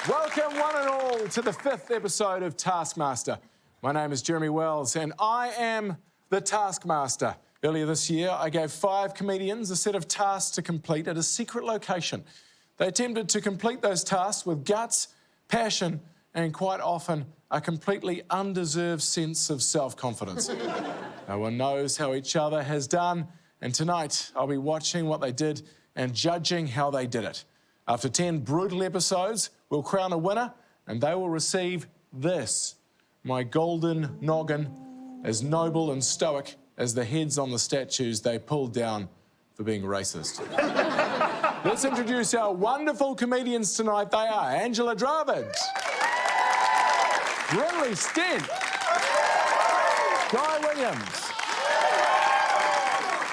Welcome, one and all, to the 5th episode of Taskmaster. My name is Jeremy Wells, and I am the Taskmaster. Earlier this year, I gave 5 comedians a set of tasks to complete at a secret location. They attempted to complete those tasks with guts, passion, and quite often a completely undeserved sense of self-confidence. No one knows how each other has done, and tonight I'll be watching what they did and judging how they did it. After 10 brutal episodes, we'll crown a winner, and they will receive this, my golden noggin, as noble and stoic as the heads on the statues they pulled down for being racist. Let's introduce our wonderful comedians tonight. They are Angella Dravid, Brinley Stent, Guy Williams,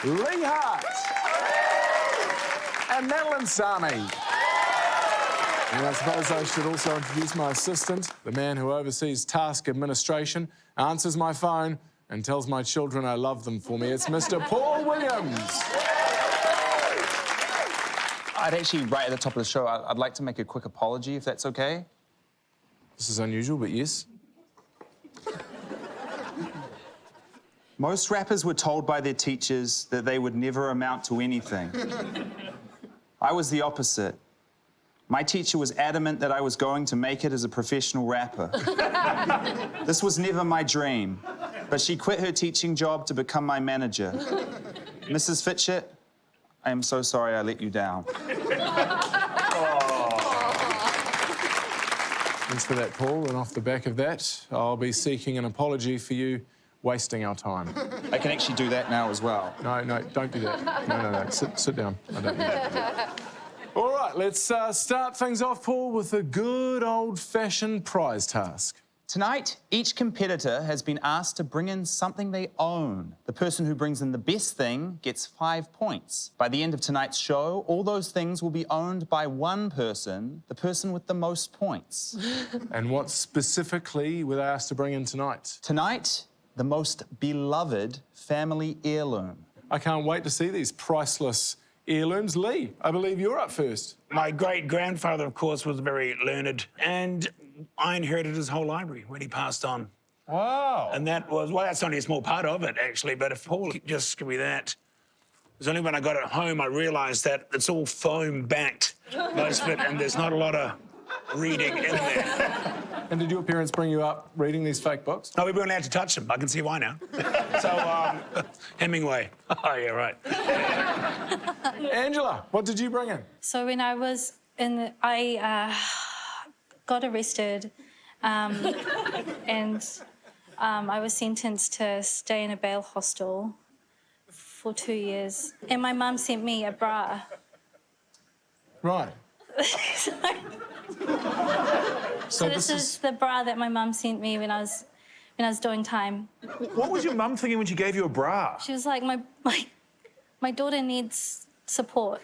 Lee Hart, and Madeline Sami. And I suppose I should also introduce my assistant, the man who oversees task administration, answers my phone, and tells my children I love them for me. It's Mr. Paul Williams. I'd actually, right at the top of the show, I'd like to make a quick apology, if that's okay. This is unusual, but yes. Most rappers were told by their teachers that they would never amount to anything. I was the opposite. My teacher was adamant that I was going to make it as a professional rapper. This was never my dream, but she quit her teaching job to become my manager. Mrs. Fitchett, I am so sorry I let you down. Thanks for that, Paul, and off the back of that, I'll be seeking an apology for you wasting our time. I can actually do that now as well. No, don't do that. No. Sit down. I don't need that. All right, let's start things off, Paul, with a good old-fashioned prize task. Tonight, each competitor has been asked to bring in something they own. The person who brings in the best thing gets 5 points. By the end of tonight's show, all those things will be owned by one person, the person with the most points. And what specifically were they asked to bring in tonight? Tonight, the most beloved family heirloom. I can't wait to see these priceless heirlooms. Lee, I believe you're up first. My great-grandfather, of course, was very learned, and I inherited his whole library when he passed on. Wow. And that was, well, that's only a small part of it, actually, but if Paul just give me that. It was only when I got it home I realised that it's all foam-backed, most of it, and there's not a lot of reading in there. And did your parents bring you up reading these fake books? No, we weren't allowed to touch them. I can see why now. So, Hemingway. Oh, yeah, right. Angela, what did you bring in? So when I was I got arrested and I was sentenced to stay in a bail hostel for 2 years. And my mum sent me a bra. Right. So this is the bra that my mum sent me when I was doing time. What was your mum thinking when she gave you a bra? She was like, my daughter needs support.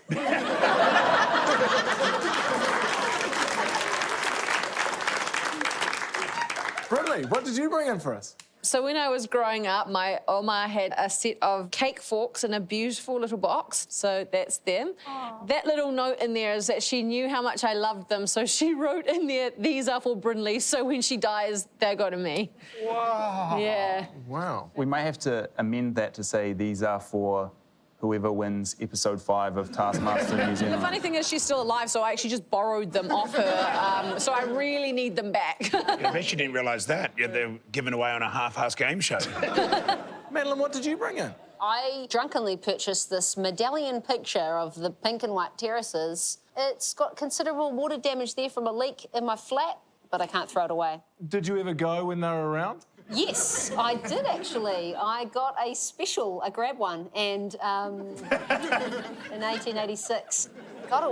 Brinley, what did you bring in for us? So when I was growing up, my Oma had a set of cake forks in a beautiful little box. So that's them. Aww. That little note in there is that she knew how much I loved them. So she wrote in there, these are for Brinley, so when she dies, they go to me. Wow. Yeah. Wow. We might have to amend that to say these are for whoever wins episode 5 of Taskmaster New Zealand. The funny thing is she's still alive, so I actually just borrowed them off her. So I really need them back. Yeah, I bet you didn't realise that. Yeah, they're given away on a half-ass game show. Madeline, what did you bring in? I drunkenly purchased this medallion picture of the pink and white terraces. It's got considerable water damage there from a leak in my flat, but I can't throw it away. Did you ever go when they were around? Yes, I did actually. I got a special, a grab one, and in 1886. God, it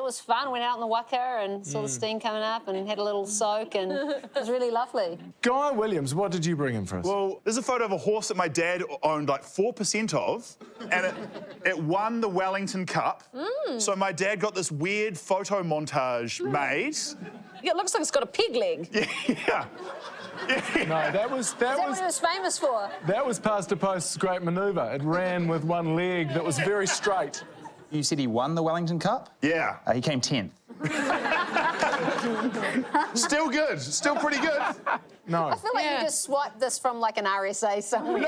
was fun. Went out in the waka and saw the steam coming up and had a little soak, and it was really lovely. Guy Williams, what did you bring in for us? Well, there's a photo of a horse that my dad owned like 4% of, and it won the Wellington Cup. So my dad got this weird photo montage made. It looks like it's got a pig leg. Yeah. No, that was... Is that what it was famous for? That was Pastor Post's great manoeuvre. It ran with one leg that was very straight. You said he won the Wellington Cup? Yeah. He came 10th. Still good. Still pretty good. No. I feel like you just swiped this from like an RSA somewhere.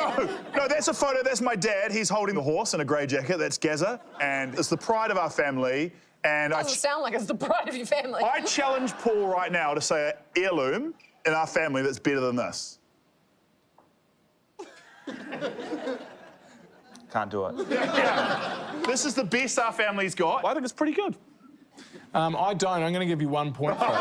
No, that's a photo. That's my dad. He's holding the horse in a grey jacket. That's Gazza. And it's the pride of our family. And Doesn't sound like it's the pride of your family. I challenge Paul right now to say an heirloom in our family that's better than this. Can't do it. This is the best our family's got. I think it's pretty good. I don't. I'm going to give you 1 point for it.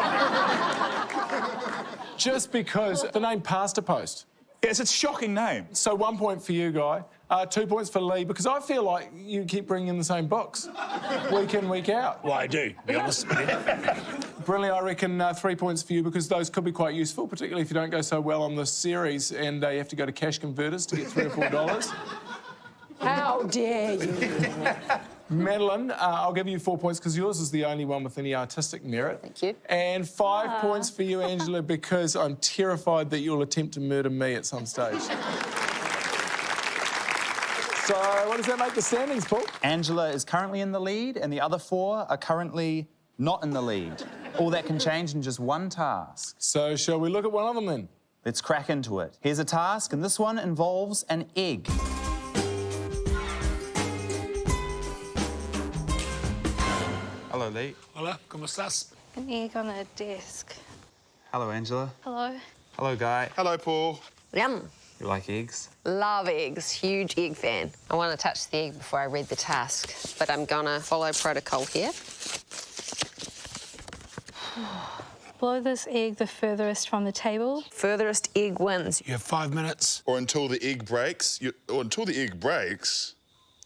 Just because the name Pasta Post. Yes, it's a shocking name. So 1 point for you, Guy. 2 points for Lee, because I feel like you keep bringing in the same books week in, week out. Well, I do, to be honest with you. Brilliant, I reckon 3 points for you, because those could be quite useful, particularly if you don't go so well on this series and you have to go to cash converters to get $3 or $4. How dare you? Madeline, I'll give you 4 points because yours is the only one with any artistic merit. Thank you. And 5 points for you, Angela, because I'm terrified that you'll attempt to murder me at some stage. So what does that make the standings, Paul? Angela is currently in the lead, and the other 4 are currently not in the lead. All that can change in just one task. So shall we look at one of them then? Let's crack into it. Here's a task, and this one involves an egg. Hello, Lee. Hola, ¿cómo estás? An egg on a desk. Hello, Angela. Hello. Hello, Guy. Hello, Paul. Yum. You like eggs? Love eggs, huge egg fan. I want to touch the egg before I read the task, but I'm gonna follow protocol here. Blow this egg the furthest from the table. Furthest egg wins. You have 5 minutes. Or until the egg breaks.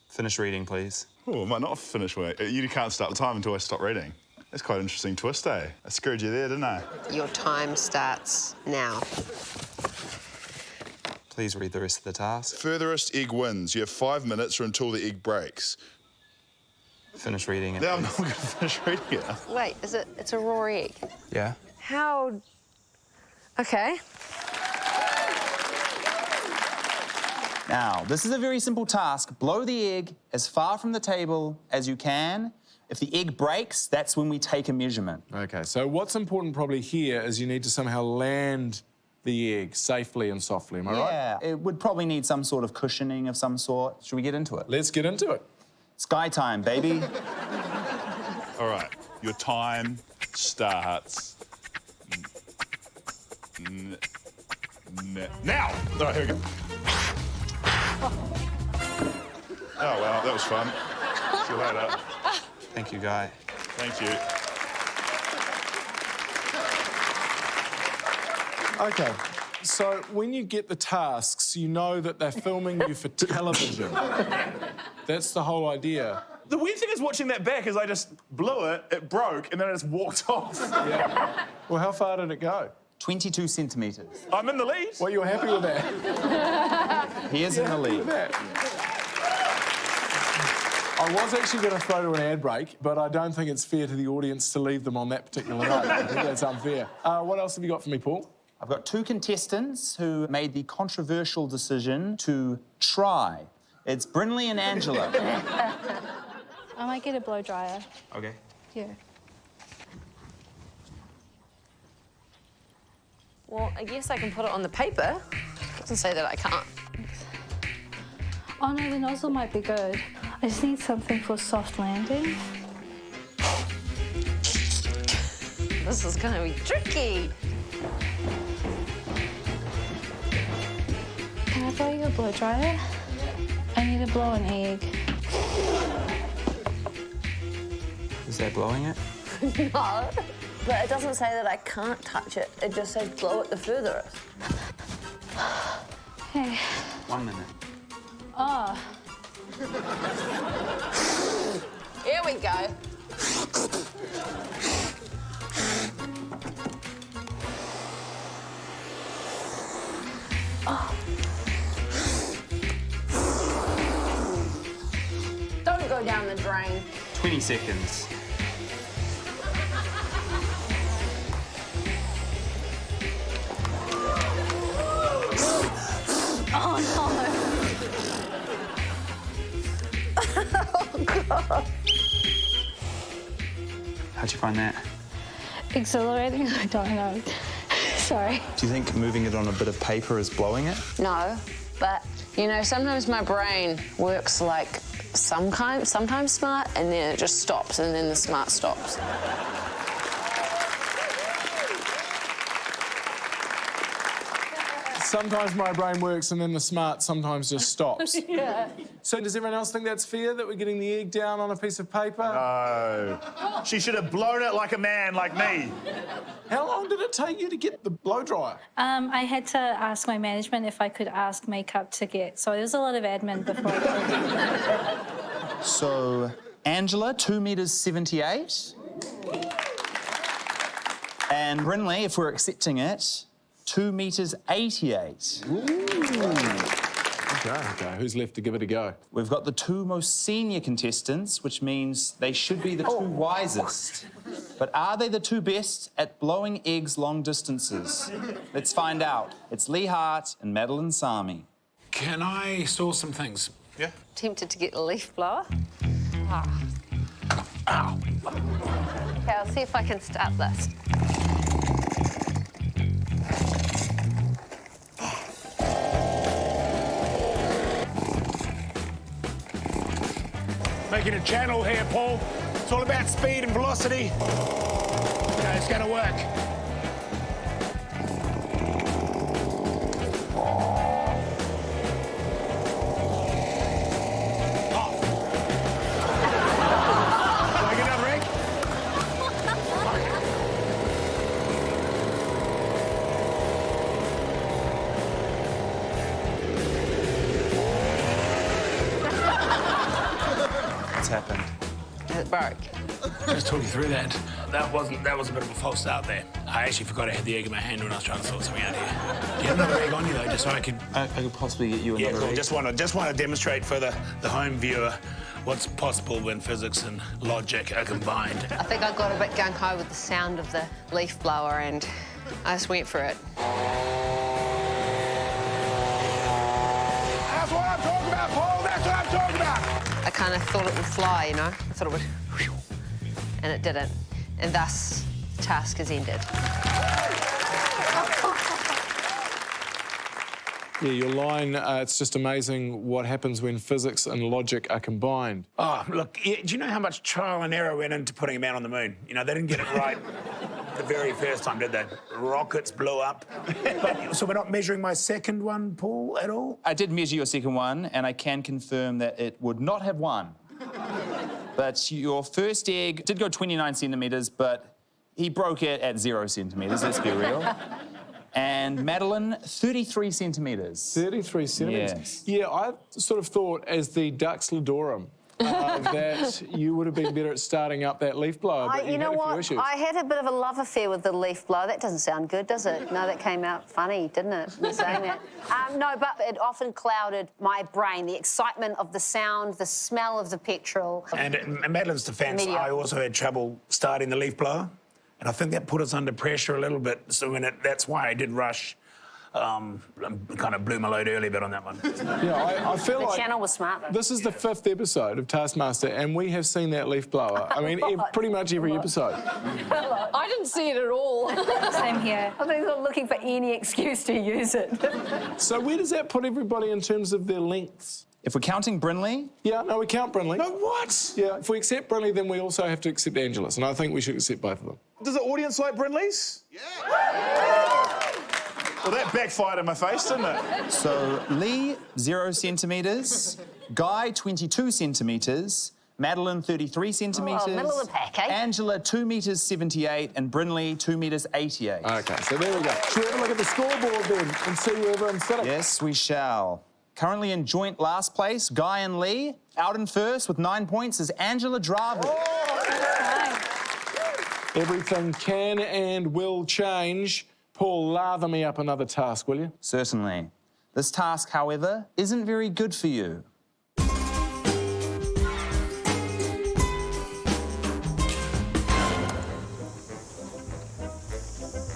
Finish reading, please. Oh, I might not finish work. You can't start the time until I stop reading. That's quite an interesting twist, eh? I screwed you there, didn't I? Your time starts now. Please read the rest of the task. Furthest egg wins. You have 5 minutes or until the egg breaks. Finish reading it. Now I'm not going to finish reading it. Wait, it's a raw egg? Yeah? How? Okay. Now, this is a very simple task. Blow the egg as far from the table as you can. If the egg breaks, that's when we take a measurement. Okay, so what's important probably here is you need to somehow land the egg safely and softly, am I right? Yeah, it would probably need some sort of cushioning of some sort. Should we get into it? Let's get into it. Sky time, baby. All right, your time starts now. All right, here we go. Oh, well, that was fun. See you later. Thank you, Guy. Thank you. Okay, so when you get the tasks, you know that they're filming you for television. That's the whole idea. The weird thing is watching that back is I just blew it, it broke, and then I just walked off. Yeah. Well, how far did it go? 22 centimetres. I'm in the lead. Well, you're happy with that? He is in the lead. I was actually going to throw to an ad break, but I don't think it's fair to the audience to leave them on that particular note. I think that's unfair. What else have you got for me, Paul? I've got 2 contestants who made the controversial decision to try. It's Brynley and Angela. I might get a blow dryer. Okay. Yeah. Well, I guess I can put it on the paper. Doesn't say that I can't. Oh no, the nozzle might be good. I just need something for soft landing. This is gonna be tricky. Can I borrow your blow dryer? I need to blow an egg. Is that blowing it? No, but it doesn't say that I can't touch it. It just says blow it the furthest. Hey. 1 minute. Oh. Here we go. Don't go down the drain. 20 seconds. Oh no. How'd you find that? Exhilarating? I don't know. Sorry. Do you think moving it on a bit of paper is blowing it? No, but, you know, sometimes my brain works like sometimes smart, and then it just stops, and then the smart stops. Sometimes my brain works and then the smart sometimes just stops. Yeah. So does everyone else think that's fair, that we're getting the egg down on a piece of paper? No. She should have blown it like a man, like me. How long did it take you to get the blow dryer? I had to ask my management if I could ask makeup to get, so there was a lot of admin before I could. So, Angela, 2 metres 78. And Brinley, if we're accepting it, 2 metres 88. Okay, who's left to give it a go? We've got the 2 most senior contestants, which means they should be the 2 wisest. But are they the 2 best at blowing eggs long distances? Let's find out. It's Lee Hart and Madeline Sami. Can I store some things? Yeah. Tempted to get a leaf blower. Ow. Okay, I'll see if I can start this. Making a channel here, Paul. It's all about speed and velocity. Okay, it's gonna work. Do I get another egg? What's happened? It broke. Just talk you through that. That was a bit of a false start there. I actually forgot I had the egg in my hand when I was trying to sort something out here. Do you have another egg on you though, just so I could? I could possibly get you Yeah, another cool. egg. Just want to demonstrate for the home viewer what's possible when physics and logic are combined. I think I got a bit gung-ho with the sound of the leaf blower, and I just went for it. That's what I'm talking about, Paul. That's what I'm talking about. I kind of thought it would fly, you know? I thought it would, and it didn't. And thus, the task is ended. Yeah, your line, it's just amazing what happens when physics and logic are combined. Oh, look, do you know how much trial and error went into putting a man on the moon? You know, they didn't get it right the very first time, did they? Rockets blew up. But, so we're not measuring my second one, Paul, at all? I did measure your second one, and I can confirm that it would not have won. But your first egg did go 29 centimetres, but he broke it at 0 centimetres, let's be real. And Madeline, 33 centimetres. 33 centimetres. Yes. Yeah, I sort of thought as the Dux Ladorum that you would have been better at starting up that leaf blower, but You know had a few what? issues. I had a bit of a love affair with the leaf blower. That doesn't sound good, does it? No, that came out funny, didn't it? Me saying that. No, but it often clouded my brain. The excitement of the sound, the smell of the petrol. And in Madeline's defence, Media. I also had trouble starting the leaf blower. And I think that put us under pressure a little bit. So that's why I did rush. Kind of blew my load early a bit on that one. Yeah, I feel The like channel was smart, though. this is the 5th episode of Taskmaster, and we have seen that leaf blower. I mean, pretty much every episode. I didn't see it at all. Same here. I think I'm looking for any excuse to use it. So where does that put everybody in terms of their lengths? If we're counting Brinley, Yeah, no, we count Brinley. No, what? Yeah, if we accept Brinley, then we also have to accept Angela's, and I think we should accept both of them. Does the audience like Brinley's? Yeah. Well, that backfired in my face, didn't it? so Lee, 0 centimetres, Guy, 22 centimetres, Madeline, 33 centimetres. middle of the pack, eh? Angela, 2 metres 78, and Brinley, 2 metres 88. Okay, so there we go. Should we have a look at the scoreboard then and see where everyone's sitting? Yes, we shall. Currently in joint last place, Guy and Lee. Out in first with 9 points is Angella Dravid. Everything can and will change. Paul, lather me up another task, will you? Certainly. This task, however, isn't very good for you.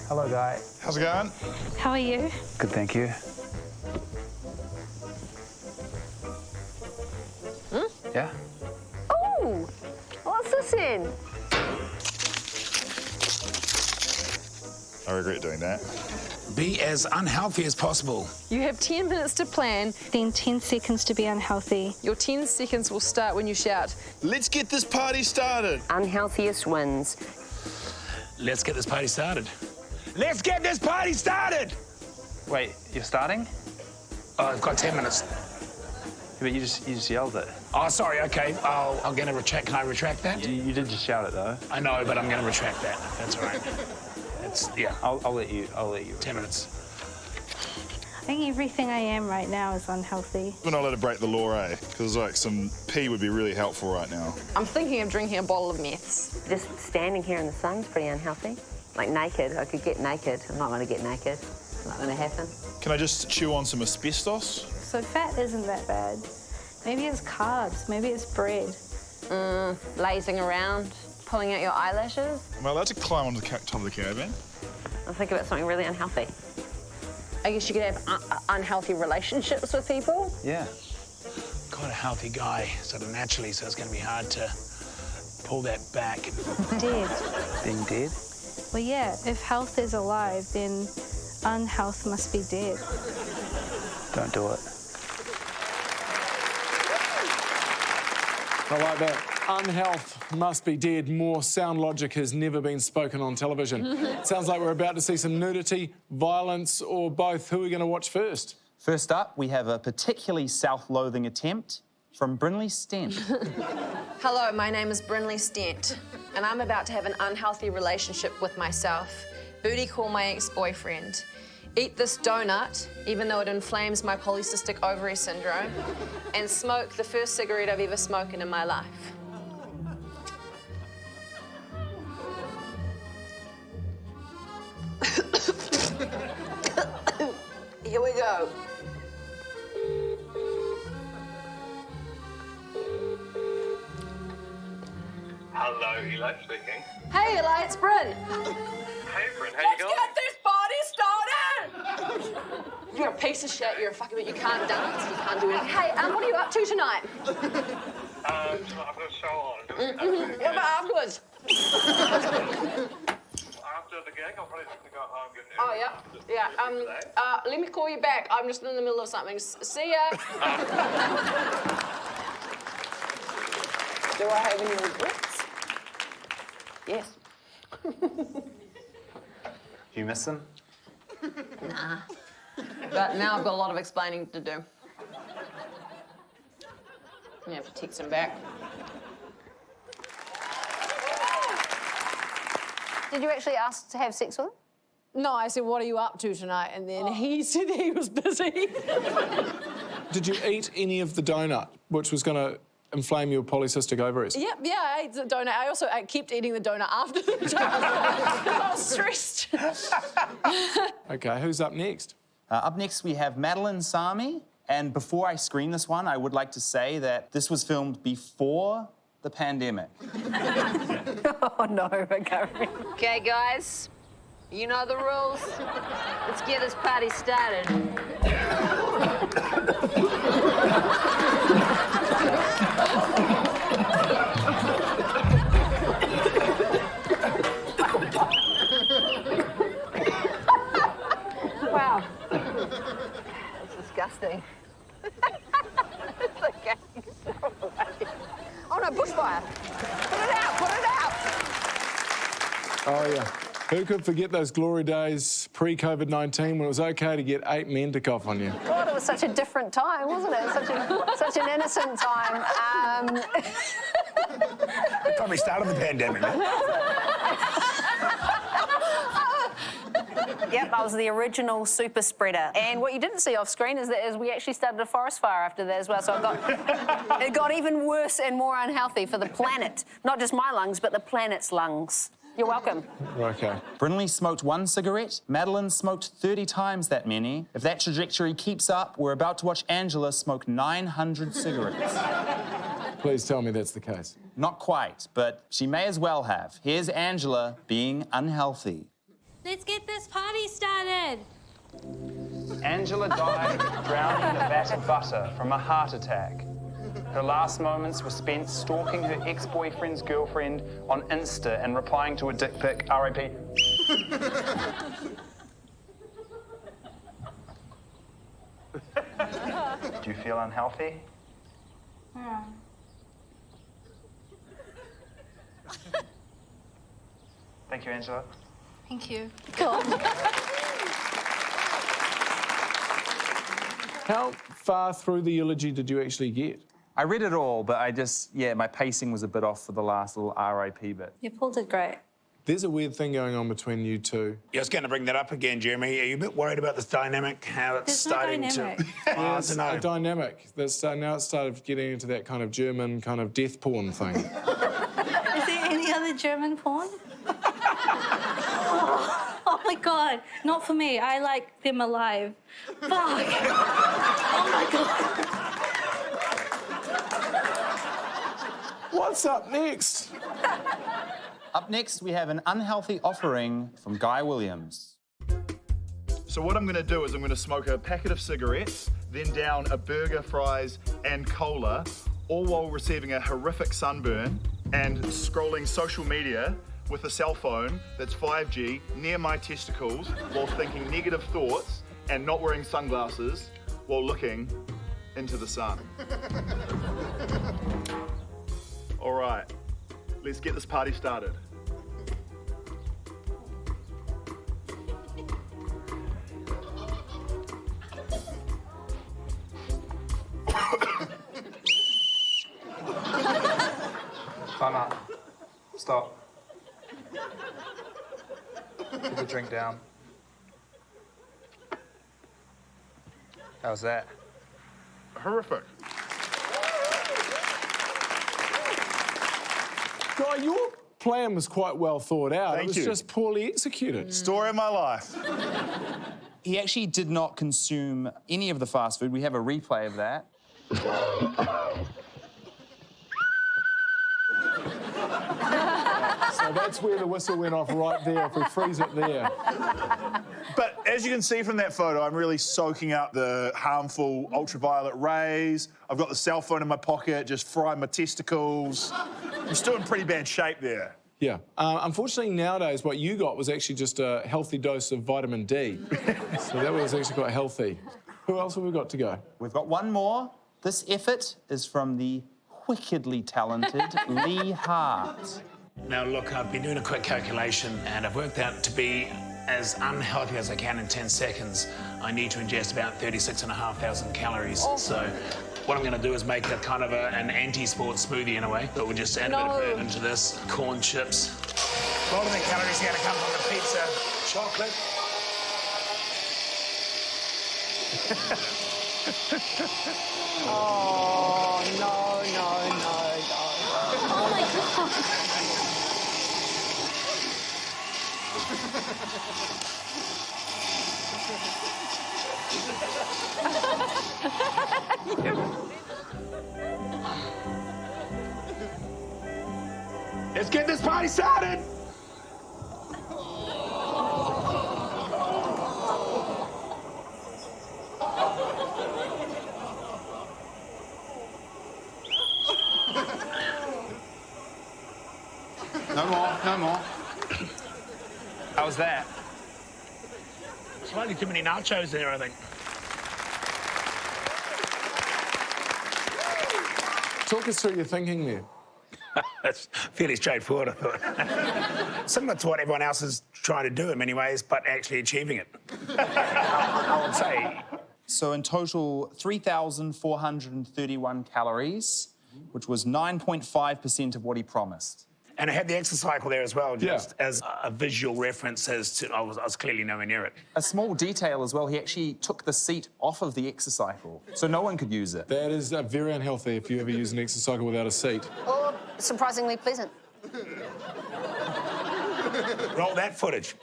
Hello, Guy. How's it going? How are you? Good, thank you. Yeah? Ooh, what's this in? I regret doing that. Be as unhealthy as possible. You have 10 minutes to plan. Then 10 seconds to be unhealthy. Your 10 seconds will start when you shout. Let's get this party started. Unhealthiest wins. Let's get this party started. Let's get this party started! Wait, you're starting? Oh, I've got 10 minutes. But you just yelled it. Oh, sorry, okay. I'm going to retract. Can I retract that? You did just shout it, though. I know, but I'm going to retract that. That's all right. Yeah. I'll let you. 10 minutes. I think everything I am right now is unhealthy. We're not allowed to break the law, eh? Because, like, some pee would be really helpful right now. I'm thinking of drinking a bottle of meths. Just standing here in the sun's pretty unhealthy. Like naked, I could get naked. I'm not going to get naked. It's not going to happen. Can I just chew on some asbestos? So fat isn't that bad. Maybe it's carbs, maybe it's bread. Lazing around, pulling out your eyelashes. Am I allowed to climb onto the top of the caravan? I think about something really unhealthy. I guess you could have unhealthy relationships with people. Yeah. Got a healthy guy, sort of naturally, so it's going to be hard to pull that back. Dead. Being dead? Well, yeah, if health is alive, then unhealth must be dead. Don't do it. I like that. Unhealth must be dead. More sound logic has never been spoken on television. Sounds like we're about to see some nudity, violence, or both. Who are we going to watch first? First up, we have a particularly self-loathing attempt from Brinley Stent. Hello, my name is Brinley Stent, and I'm about to have an unhealthy relationship with myself. Booty call my ex-boyfriend. Eat this donut, even though it inflames my polycystic ovary syndrome, and smoke the first cigarette I've ever smoked in my life. Here we go. Hello, Eli speaking. Hey, Eli, it's Bryn. Hey, Bryn, how you going? Let's get this party started! You're a piece of shit. You're a fucking bit. You can't dance. You can't do anything. Hey, what are you up to tonight? I've got a show on. What about afterwards? After the gig, I'll probably just go home. Get Oh, yeah. Yeah. Let me call you back. I'm just in the middle of something. See ya. Do I have any regrets? Yes. You miss him? Nah. But now I've got a lot of explaining to do. You have to text him back. Did you actually ask to have sex with him? No, I said, what are you up to tonight? And then he said he was busy. Did you eat any of the donut, which was going to inflame your polycystic ovaries? Yeah, I ate the donut. I kept eating the donut after the donut. I was stressed. OK, who's up next? Up next, we have Madeline Sami. And before I screen this one, I would like to say that this was filmed before the pandemic. Oh, no, okay. Okay, guys, you know the rules. Let's get this party started. Wow. That's disgusting. It's okay. Oh, no, bushfire. Put it out, put it out. Oh, yeah. Who could forget those glory days pre-COVID-19 when it was OK to get 8 men to cough on you? God, it was such a different time, wasn't it? Such an innocent time. Probably started the pandemic. Yep, I was the original super spreader. And what you didn't see off screen is that we actually started a forest fire after that as well. So it got even worse and more unhealthy for the planet. Not just my lungs, but the planet's lungs. You're welcome. OK. Brinley smoked 1 cigarette. Madeline smoked 30 times that many. If that trajectory keeps up, we're about to watch Angela smoke 900 cigarettes. Please tell me that's the case. Not quite, but she may as well have. Here's Angela being unhealthy. Let's get this party started. Angela died drowning in a vat of butter from a heart attack. Her last moments were spent stalking her ex-boyfriend's girlfriend on Insta and replying to a dick pic, R.I.P. Do you feel unhealthy? Yeah. Thank you, Angela. Thank you. How far through the eulogy did you actually get? I read it all, but my pacing was a bit off for the last little RIP bit. You pulled it great. There's a weird thing going on between you two. Yeah, I was going to bring that up again, Jeremy. Are you a bit worried about this dynamic, how it's There's no starting dynamic. to... Yeah, I it's don't know. a dynamic. That's, now it's started getting into that kind of German kind of death porn thing. Is there any other German porn? Oh my God, not for me. I like them alive. Fuck. Oh my God. What's up next? Up next, we have an unhealthy offering from Guy Williams. So what I'm going to do is I'm going to smoke a packet of cigarettes, then down a burger, fries, and cola, all while receiving a horrific sunburn and scrolling social media with a cell phone that's 5G near my testicles while thinking negative thoughts and not wearing sunglasses while looking into the sun. All right, let's get this party started. Time out. Stop. Put the drink down. How's that? Horrific. Guy, your plan was quite well thought out. Thank it was you. just poorly executed. Story of my life. He actually did not consume any of the fast food. We have a replay of that. So that's where the whistle went off right there, if we freeze it there. But as you can see from that photo, I'm really soaking up the harmful ultraviolet rays. I've got the cell phone in my pocket, just frying my testicles. I'm still in pretty bad shape there. Yeah. Unfortunately, nowadays, what you got was actually just a healthy dose of vitamin D. So that was actually quite healthy. Who else have we got to go? We've got one more. This effort is from the wickedly talented Lee Hart. Now, look, I've been doing a quick calculation and I've worked out to be as unhealthy as I can in 10 seconds, I need to ingest about 36,500 calories. Oh. So what I'm going to do is make a kind of an anti-sport smoothie in a way. But we'll just add a bit of bird into this. Corn chips. A lot of the calories are going to come from the pizza. Chocolate. Oh, no, no, no, no. Oh my God. Let's get this party started. No more, no more. How was that? Slightly too many nachos there, I think. Talk us through your thinking there. That's fairly straightforward, I thought. Similar to what everyone else is trying to do in many ways, but actually achieving it. I would say. So in total, 3,431 calories, which was 9.5% of what he promised. And I had the exercise cycle there as well, just as a visual reference as to I was clearly nowhere near it. A small detail as well, he actually took the seat off of the exercycle, so no one could use it. That is very unhealthy if you ever use an exercycle without a seat. Or surprisingly pleasant. Roll that footage.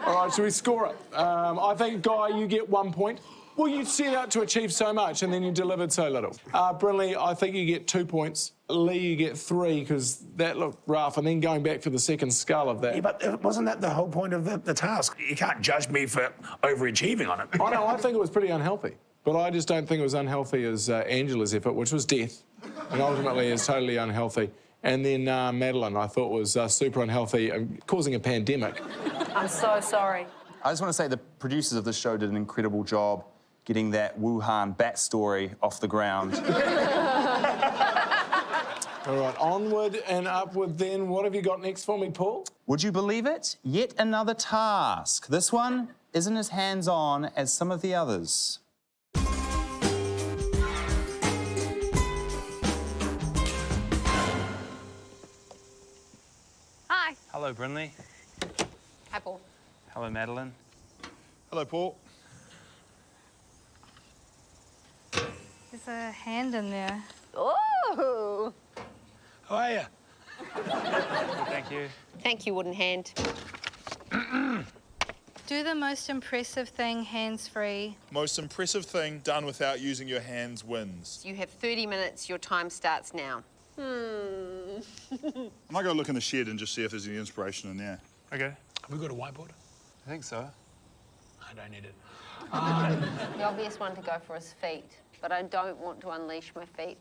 All right, shall we score it? I think, Guy, you get 1 point. Well, you set out to achieve so much and then you delivered so little. Brinley, I think you get 2 points. Lee, you get 3 because that looked rough. And then going back for the second skull of that. Yeah, but wasn't that the whole point of the task? You can't judge me for overachieving on it. I know, I think it was pretty unhealthy. But I just don't think it was unhealthy as Angela's effort, which was death. And ultimately is totally unhealthy. And then Madeline, I thought was super unhealthy, causing a pandemic. I'm so sorry. I just want to say the producers of this show did an incredible job. getting that Wuhan bat story off the ground. All right, onward and upward then. What have you got next for me, Paul? Would you believe it? Yet another task. This one isn't as hands-on as some of the others. Hi. Hello, Brinley. Hi, Paul. Hello, Madeline. Hello, Paul. There's a hand in there. Oh! How are you? Thank you. Thank you, wooden hand. Do the most impressive thing hands-free. Most impressive thing done without using your hands wins. You have 30 minutes. Your time starts now. I might go look in the shed and just see if there's any inspiration in there. Okay. Have we got a whiteboard? I think so. I don't need it. The obvious one to go for is feet, but I don't want to unleash my feet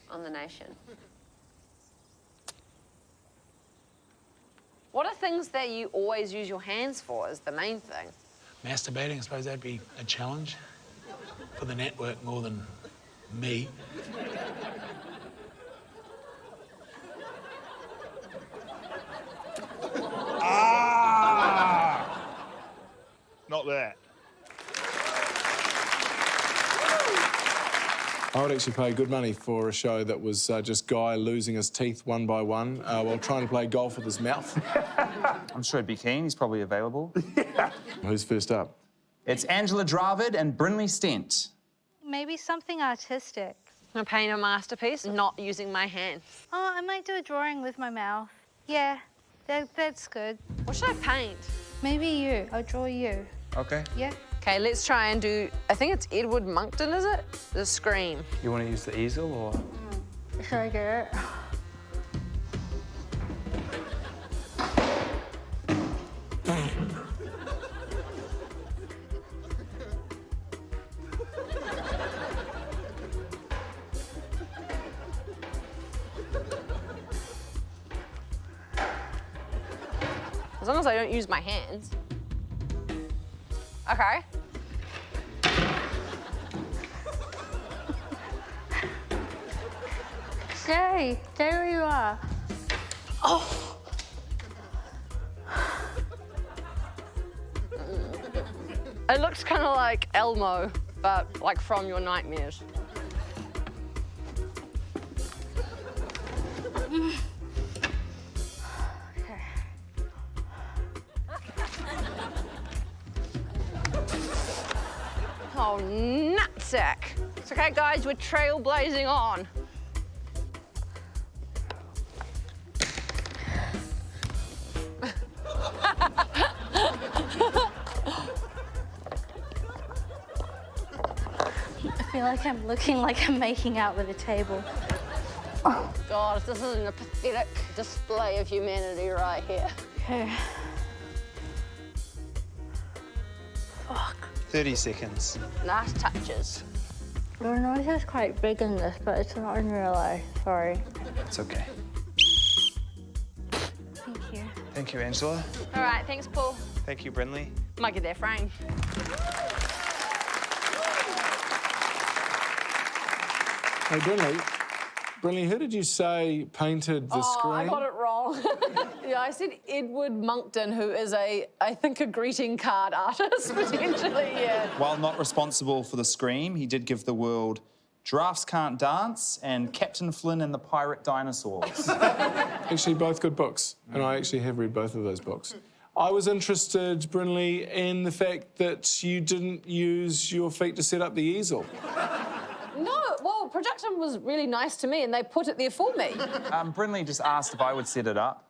on the nation. What are things that you always use your hands for is the main thing? Masturbating, I suppose that'd be a challenge for the network more than me. Not that. I would actually pay good money for a show that was just Guy losing his teeth one by one while trying to play golf with his mouth. I'm sure he'd be keen. He's probably available. Who's first up? It's Angella Dravid and Brinley Stent. Maybe something artistic. I paint a masterpiece, not using my hands. Oh, I might do a drawing with my mouth. Yeah, that's good. What should I paint? Maybe you. I'll draw you. Okay. Yeah? Okay, let's try and do, I think it's Edward Monckton, is it? The Scream. You want to use the easel or? Should I get it? As long as I don't use my hands. Okay. Stay where you are. Oh! It looks kind of like Elmo, but like from your nightmares. Oh, nutsack. It's okay, guys, we're trailblazing on. I feel like I'm looking like I'm making out with a table. God, this is a pathetic display of humanity right here. Okay. Fuck. 30 seconds. Nice touches. Your nose is quite big in this, but it's not in real life. Sorry. It's okay. Thank you. Thank you, Angela. All right, thanks, Paul. Thank you, Brinley. Might get that frame. Hey, Brinley, who did you say painted the screen? I got it wrong. Yeah, I said Edward Monckton, who is I think a greeting card artist, potentially, yeah. While not responsible for the Scream, he did give the world Giraffes Can't Dance and Captain Flynn and the Pirate Dinosaurs. Actually, both good books, and I actually have read both of those books. I was interested, Brinley, in the fact that you didn't use your feet to set up the easel. No, well, production was really nice to me, and they put it there for me. Brinley just asked if I would set it up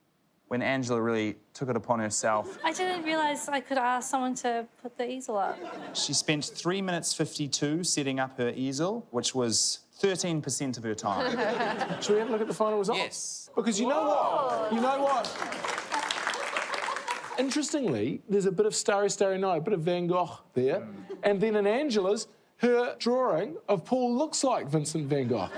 when Angela really took it upon herself. I didn't realise I could ask someone to put the easel up. She spent 3 minutes 52 setting up her easel, which was 13% of her time. Should we have a look at the final results? Yes. Because you know what? You know what? Interestingly, there's a bit of Starry, Starry Night, a bit of Van Gogh there. And then in Angela's, her drawing of Paul looks like Vincent van Gogh.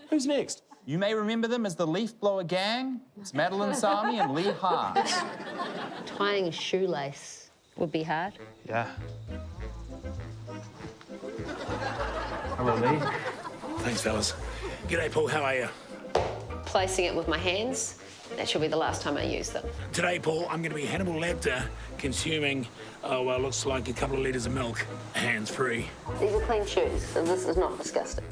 Who's next? You may remember them as the Leaf Blower Gang. It's Madeline Sami and Lee Hart. Tying a shoelace would be hard. Yeah. Hello, Lee. Thanks, fellas. G'day, Paul. How are you? Placing it with my hands, that should be the last time I use them. Today, Paul, I'm going to be Hannibal Lecter consuming, looks like a couple of litres of milk, hands-free. These are clean shoes, so this is not disgusting.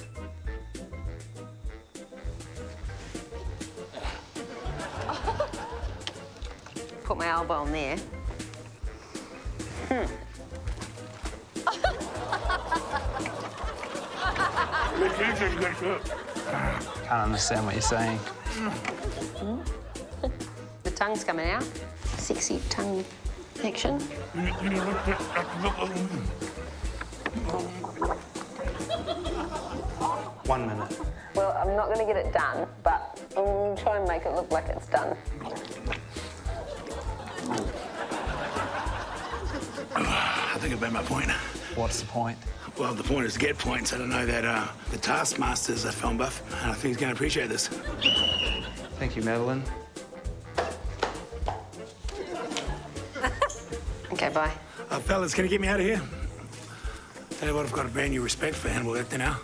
Put my elbow on there. Can't understand what you're saying. The tongue's coming out. Sexy tongue action. 1 minute. Well, I'm not going to get it done, but I'm going to try and make it look like it's done. I think I've made my point. What's the point? Well, the point is to get points. I don't know that the Taskmaster's a film buff, and I think he's going to appreciate this. Thank you, Madeline. Okay, bye. Fellas, can you get me out of here? Tell you what, I've got a brand new respect for Hannibal Lecter now.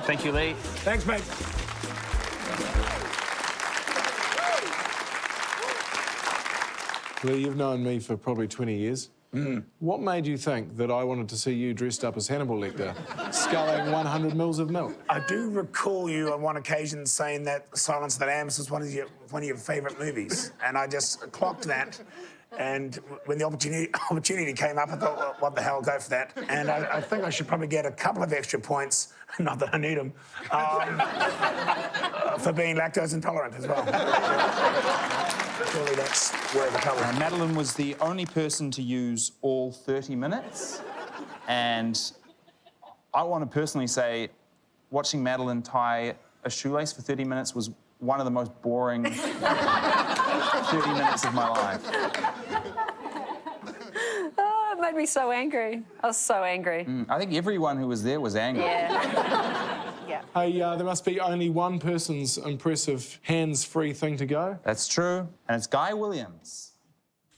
Thank you, Lee. Thanks, mate. Lee, you've known me for probably 20 years. What made you think that I wanted to see you dressed up as Hannibal Lecter, sculling 100 mils of milk? I do recall you on one occasion saying that Silence of the Lambs was one of your favourite movies, and I just clocked that. And when the opportunity came up, I thought, well, what the hell, go for that. And I think I should probably get a couple of extra points, not that I need them, for being lactose intolerant as well. Surely that's where the colour. Madeline was the only person to use all 30 minutes. And I want to personally say, watching Madeline tie a shoelace for 30 minutes was one of the most boring 30 minutes of my life. Oh, it made me so angry. I was so angry. I think everyone who was there was angry. Yeah. Yeah. Hey, there must be only one person's impressive hands-free thing to go. That's true. And it's Guy Williams.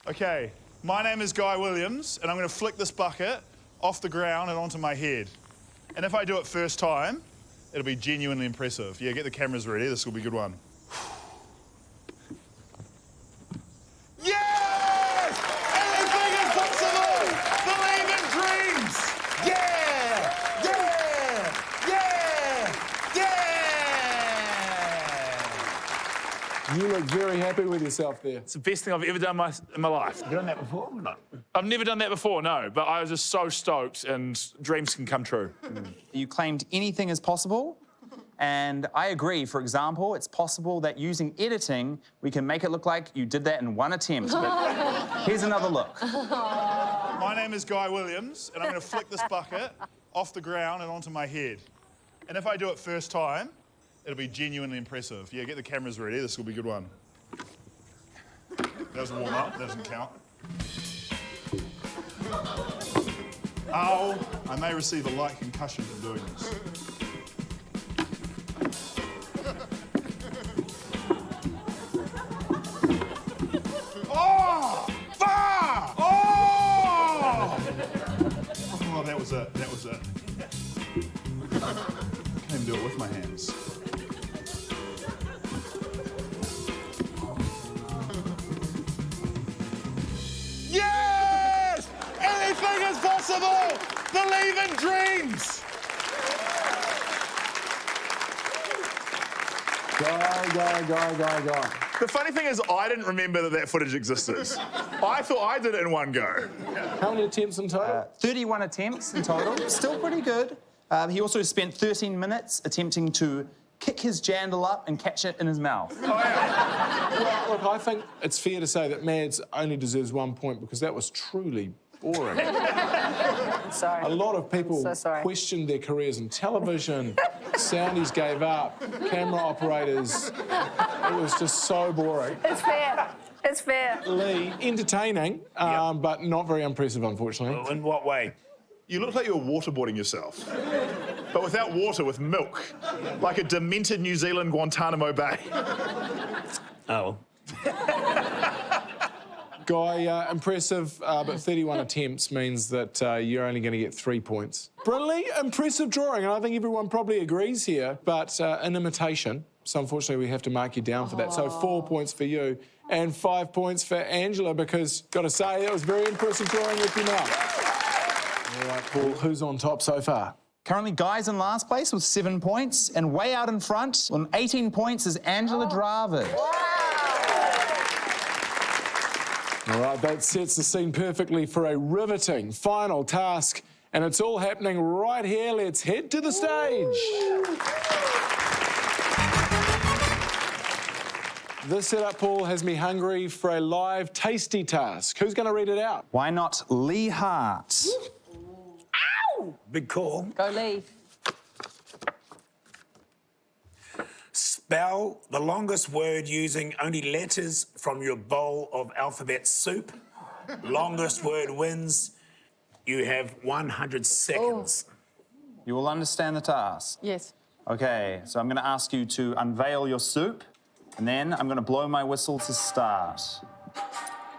Okay, my name is Guy Williams, and I'm going to flick this bucket off the ground and onto my head. And if I do it first time, it'll be genuinely impressive. Yeah, get the cameras ready. This will be a good one. Yes! Anything is possible! Believe in dreams! Yeah! Yeah! Yeah! Yeah! You look very happy with yourself there. It's the best thing I've ever done in my life. You done that before or not? I've never done that before, no, but I was just so stoked, and dreams can come true. You claimed anything is possible, and I agree. For example, it's possible that using editing, we can make it look like you did that in one attempt. But here's another look. My name is Guy Williams, and I'm going to flick this bucket off the ground and onto my head. And if I do it first time, it'll be genuinely impressive. Yeah, get the cameras ready. This will be a good one. That was a warm-up. That doesn't count. Ow! I may receive a light concussion from doing this. Oh! Far! Oh! Oh, that was it. That was it. I can't even do it with my hands. Yes! Anything is possible! Believe in dreams! Go. The funny thing is, I didn't remember that footage existed. I thought I did it in one go. How many attempts in total? 31 attempts in total. Still pretty good. He also spent 13 minutes attempting to kick his jandal up and catch it in his mouth. Oh, yeah. Well, look, I think it's fair to say that Mads only deserves 1 point because that was truly boring. I'm sorry. A lot of people So sorry. questioned their careers in television. Soundies gave up. Camera operators. It was just so boring. It's fair. It's fair. Lee, entertaining, but not very impressive, unfortunately. In what way? You look like you were waterboarding yourself. But without water, with milk. Like a demented New Zealand Guantanamo Bay. Oh. Guy, impressive, but 31 attempts means that you're only going to get 3 points. Brilliantly impressive drawing, and I think everyone probably agrees here, but an imitation. So unfortunately, we have to mark you down for that. So 4 points for you and 5 points for Angela, because, got to say, that was very impressive drawing with you now. All right, Paul, who's on top so far? Currently, Guy's in last place with 7 points, and way out in front on 18 points is Angella Dravid. All right, that sets the scene perfectly for a riveting final task, and it's all happening right here. Let's head to the stage. This setup, Paul, has me hungry for a live, tasty task. Who's going to read it out? Why not Lee Hart? Ow! Big call. Go Lee. Spell the longest word using only letters from your bowl of alphabet soup. Longest word wins. You have 100 seconds. You will understand the task. Yes. Okay, so I'm going to ask you to unveil your soup, and then I'm going to blow my whistle to start.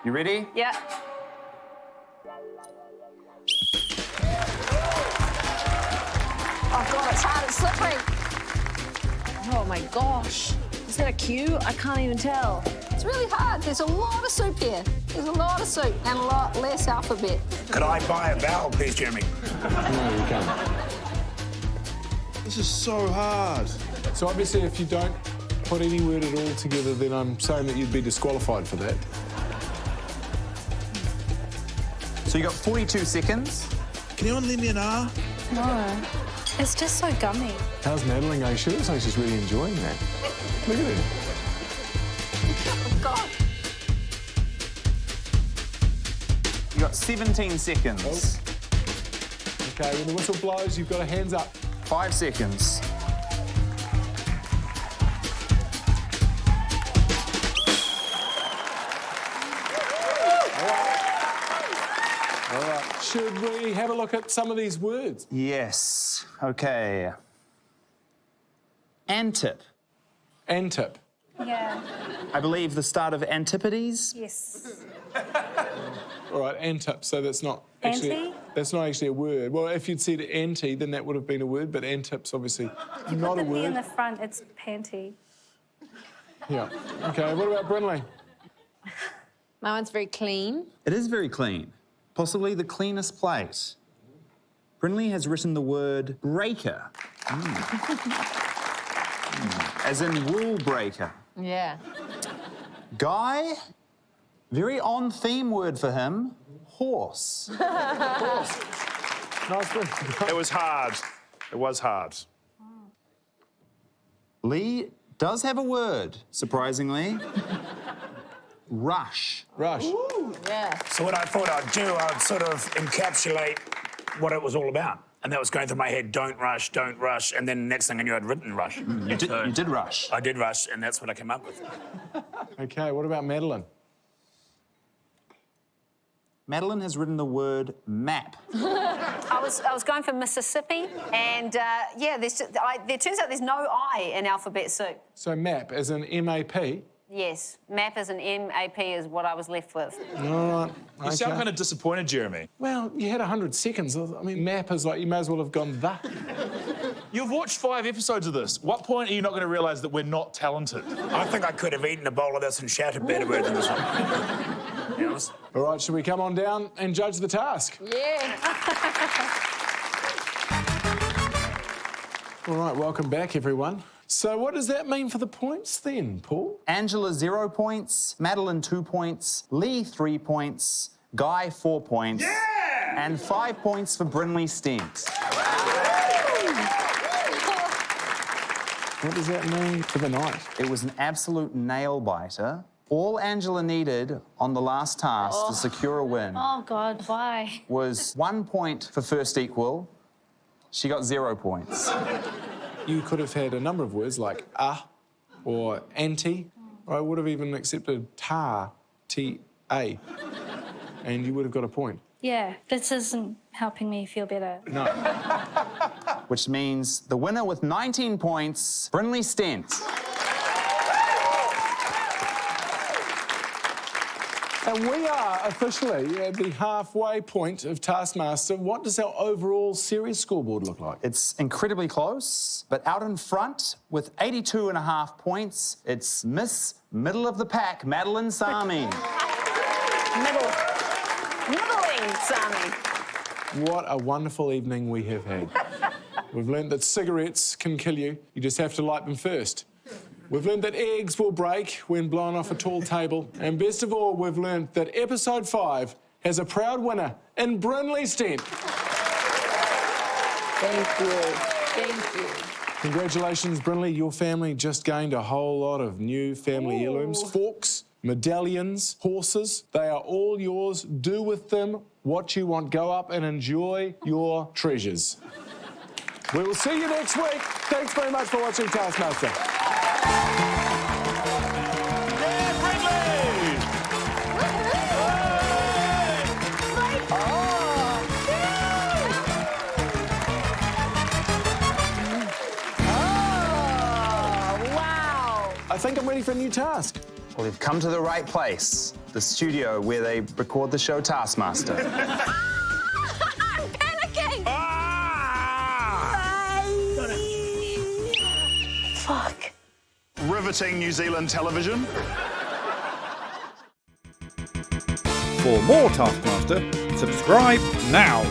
You ready? Yeah. Oh, God, it's hard. It's slippery. Oh, my gosh. Is that a cue? I can't even tell. It's really hard. There's a lot of soup here. There's a lot of soup and a lot less alphabet. Could I buy a vowel, please, Jeremy? No, you can't. This is so hard. So obviously, if you don't put any word at all together, then I'm saying that you'd be disqualified for that. So you got 42 seconds. Can anyone lend me an R? No. It's just so gummy. How's Madeline going? She looks like she's really enjoying that. Look at her. Oh, God. You got 17 seconds. Okay, when the whistle blows, you've got a hands up. 5 seconds. All right. Should we have a look at some of these words? Yes. Okay. Antip. Antip. Yeah. I believe the start of Antipodes. Yes. All right, antip. So that's not actually Anti? that's not actually a word. Well, if you'd said anti, then that would have been a word. But antip's obviously not Put a the P in word. the front, it's panty. Yeah. Okay. What about Brinley? My one's very clean. It is very clean. Possibly the cleanest plate. Brinley has written the word breaker. As in rule breaker. Yeah. Guy, very on-theme word for him, horse. Nice one. It was hard. It was hard. Lee does have a word, surprisingly. Rush. Rush. Yeah. So what I thought I'd do, I'd sort of encapsulate what it was all about. And that was going through my head, don't rush, and then next thing I knew I'd written rush. You did rush. I did rush, and that's what I came up with. Okay. What about Madeline? Madeline has written the word map. I was going for Mississippi, and yeah, there turns out there's no I in alphabet soup. So map as in M-A-P. Yes, map as an M-A-P is what I was left with. All right. You sound kind of disappointed, Jeremy. Well, you had 100 seconds. I mean, map is like, you may as well have gone the. You've watched 5 episodes of this. What point are you not going to realise that we're not talented? I think I could have eaten a bowl of this and shouted better words than this one. To be honest. All right, should we come on down and judge the task? Yeah. All right, welcome back, everyone. So what does that mean for the points then, Paul? Angela, 0 points. Madeline, 2 points. Lee, 3 points. Guy, 4 points. Yeah! And 5 points for Brinley Stent. What does that mean for the night? It was an absolute nail-biter. All Angela needed on the last task to secure a win Oh, God, why? was 1 point for first equal. She got 0 points. You could have had a number of words like or anti. I would have even accepted tar, T-A, and you would have got a point. Yeah, this isn't helping me feel better. No. Which means the winner with 19 points, Brinley Stent. And we are officially at the halfway point of Taskmaster. What does our overall series scoreboard look like? It's incredibly close, but out in front with 82.5 points, it's Miss Middle of the Pack, Madeline Sami. Middling, Sami. What a wonderful evening we have had. We've learned that cigarettes can kill you. You just have to light them first. We've learned that eggs will break when blown off a tall table. And best of all, we've learned that episode 5 has a proud winner in Brynley Stent. Thank you. Thank you. Congratulations, Brynley. Your family just gained a whole lot of new family heirlooms. Forks, medallions, horses. They are all yours. Do with them what you want. Go up and enjoy your treasures. We will see you next week. Thanks very much for watching Taskmaster. I think I'm ready for a new task. Well, they've come to the right place, the studio where they record the show Taskmaster. I'm panicking! Fuck. Riveting New Zealand television. For more Taskmaster, subscribe now.